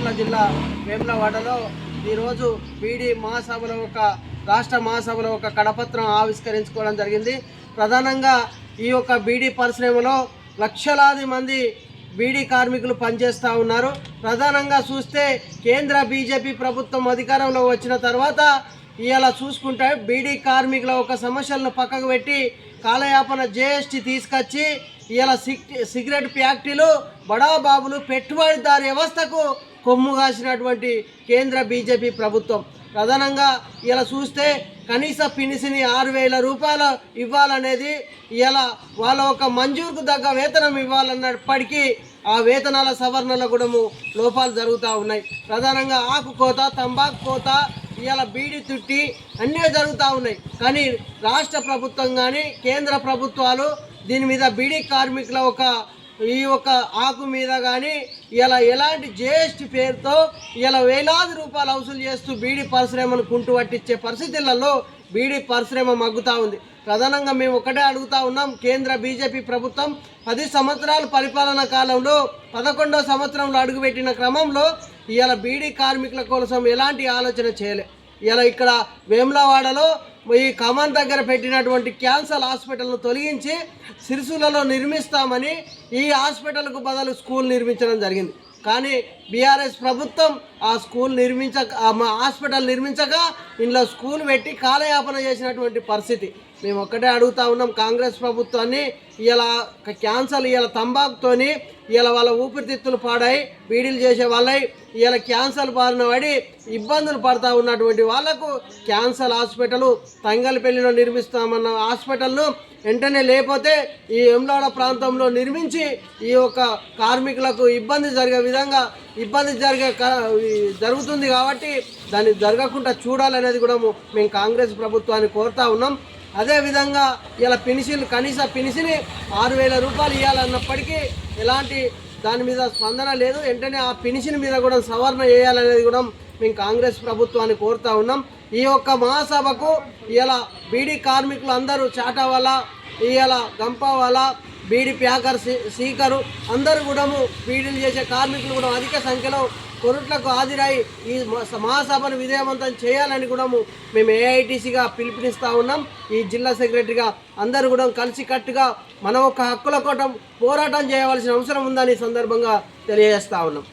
సిరిసిల్ల జిల్లా వేములవాడలో ఈరోజు బీడీ మహాసభలో రాష్ట్ర మహాసభలో కడపత్రం ఆవిష్కరించుకోవడం జరిగింది. ప్రధానంగా ఈ బీడీ పరిశ్రమలో లక్షలాది మంది బీడీ కార్మికులు పనిచేస్తూ ఉన్నారు. ప్రధానంగా చూస్తే కేంద్ర బీజేపీ ప్రభుత్వం అధికారంలో వచ్చిన తర్వాత ఇలా చూసుకుంటే బీడీ కార్మికుల సమస్యలను పక్కకు పెట్టి కాలయాపన జీఎస్టీ తీసుకొచ్చి ఇలా సిగరెట్ ఫ్యాక్టరీలు బడాబాబులు పెట్టుబడిదారు వ్యవస్థకు కొమ్ము కాసినటువంటి కేంద్ర బీజేపీ ప్రభుత్వం. ప్రధానంగా ఇలా చూస్తే కనీస పినిసిని 6,000 రూపాయలు ఇవ్వాలనేది, ఇలా వాళ్ళ మంజూరుకు తగ్గ వేతనం ఇవ్వాలన్నప్పటికీ ఆ వేతనాల సవరణలో కూడా లోపాలు జరుగుతూ ఉన్నాయి. ప్రధానంగా ఆకు కోత, తంబాకు కోత, ఇలా బీడీ తుట్టి అన్నీ జరుగుతూ ఉన్నాయి. కానీ రాష్ట్ర ప్రభుత్వం కానీ కేంద్ర ప్రభుత్వాలు దీని మీద బీడీ కార్మికుల ఈ ఆకు మీద కానీ ఇలా ఎలాంటి జీఎస్టీ పేరుతో ఇలా వేలాది రూపాయలు వసూలు చేస్తూ బీడీ పరిశ్రమను కుంటు పట్టించే పరిస్థితులలో బీడీ పరిశ్రమ మగ్గుతూ ఉంది. ప్రధానంగా మేము ఒకటే అడుగుతూ ఉన్నాం, కేంద్ర బీజేపీ ప్రభుత్వం 10 సంవత్సరాల పరిపాలన కాలంలో 11వ సంవత్సరంలో అడుగుపెట్టిన క్రమంలో ఇలా బీడీ కార్మికుల కోసం ఎలాంటి ఆలోచన చేయలే. ఇలా ఇక్కడ వేములవాడలో ఈ కమాన్ దగ్గర పెట్టినటువంటి క్యాన్సర్ హాస్పిటల్ను తొలగించి సిరిసిల్లలో నిర్మిస్తామని ఈ హాస్పిటల్కు బదులు స్కూల్ నిర్మించడం జరిగింది. కానీ బీఆర్ఎస్ ప్రభుత్వం ఆ హాస్పిటల్ నిర్మించక ఇంట్లో స్కూల్ పెట్టి కాలయాపన చేసినటువంటి పరిస్థితి. మేము ఒక్కటే అడుగుతూ ఉన్నాం కాంగ్రెస్ ప్రభుత్వాన్ని, ఇలా క్యాన్సర్ ఇలా తంబాకుతోని ఇలా వాళ్ళ ఊపిరితిత్తులు పాడాయి, బీడీలు చేసే వాళ్ళై ఇలా క్యాన్సర్ బారిన పడి ఇబ్బందులు పడుతూ ఉన్నటువంటి వాళ్లకు క్యాన్సర్ హాస్పిటల్ తంగలపల్లిలో నిర్మిస్తామన్న హాస్పిటల్ను వెంటనే లేకపోతే ఈ వేములవాడ ప్రాంతంలో నిర్మించి ఈ కార్మికులకు ఇబ్బంది జరిగే విధంగా జరుగుతుంది. కాబట్టి దాన్ని జరగకుండా చూడాలనేది కూడా మేము కాంగ్రెస్ ప్రభుత్వాన్ని కోరుతా ఉన్నాం. అదేవిధంగా ఇలా కనీస పెన్షన్ 6,000 రూపాయలు ఇవ్వాలన్నప్పటికీ ఎలాంటి దాని మీద స్పందన లేదు. వెంటనే ఆ పెన్షన్ మీద కూడా సవరణ చేయాలనేది కూడా మేము కాంగ్రెస్ ప్రభుత్వాన్ని కోరుతా ఉన్నాం. ఈ మహాసభకు ఇలా బీడీ కార్మికులు అందరూ చాటావాలా, ఇలా గంపవాలా, బీడీ ప్యాకర్, సీకరు అందరూ కూడా బీడీలు చేసే కార్మికులు కూడా అధిక సంఖ్యలో కొరుట్లకు హాజరై ఈ మహాసభను విజయవంతం చేయాలని కూడా మేము ఏఐటీసీగా పిలుపునిస్తూ ఉన్నాం. ఈ జిల్లా సెక్రటరీగా అందరూ కూడా కలిసికట్టుగా మన హక్కుల కోసం పోరాటం చేయవలసిన అవసరం ఉందని సందర్భంగా తెలియజేస్తూ ఉన్నాం.